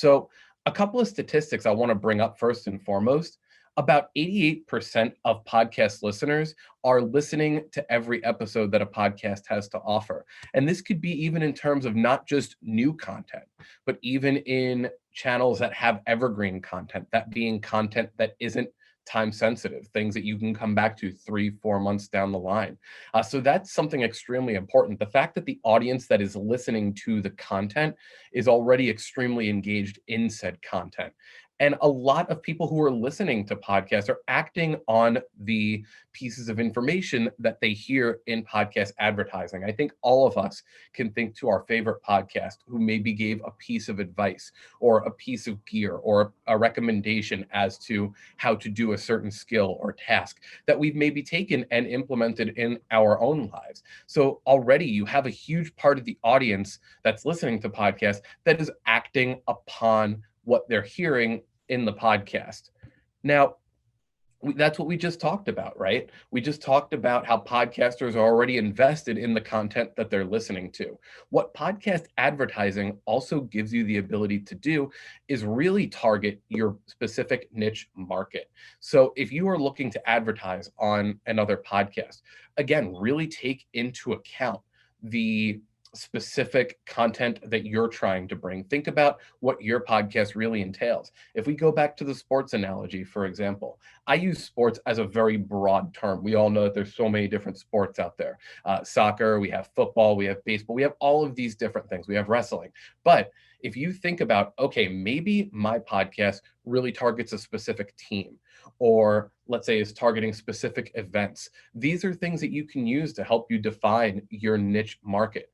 So a couple of statistics I want to bring up first and foremost. About 88% of podcast listeners are listening to every episode that a podcast has to offer. And this could be even in terms of not just new content, but even in channels that have evergreen content, that being content that isn't time sensitive, things that you can come back to 3, 4 months down the line. So that's something extremely important. The fact that the audience that is listening to the content is already extremely engaged in said content. And a lot of people who are listening to podcasts are acting on the pieces of information that they hear in podcast advertising. I think all of us can think to our favorite podcast who maybe gave a piece of advice or a piece of gear or a recommendation as to how to do a certain skill or task that we've maybe taken and implemented in our own lives. So already you have a huge part of the audience that's listening to podcasts that is acting upon what they're hearing in the podcast. Now, that's what we just talked about, right? We just talked about how podcasters are already invested in the content that they're listening to. What podcast advertising also gives you the ability to do is really target your specific niche market. So if you are looking to advertise on another podcast, again, really take into account the specific content that you're trying to bring. Think about what your podcast really entails. If we go back to the sports analogy, for example, I use sports as a very broad term. We all know that there's so many different sports out there. Soccer, we have football, we have baseball, we have all of these different things. We have wrestling. But if you think about, okay, maybe my podcast really targets a specific team, or let's say is targeting specific events. These are things that you can use to help you define your niche market.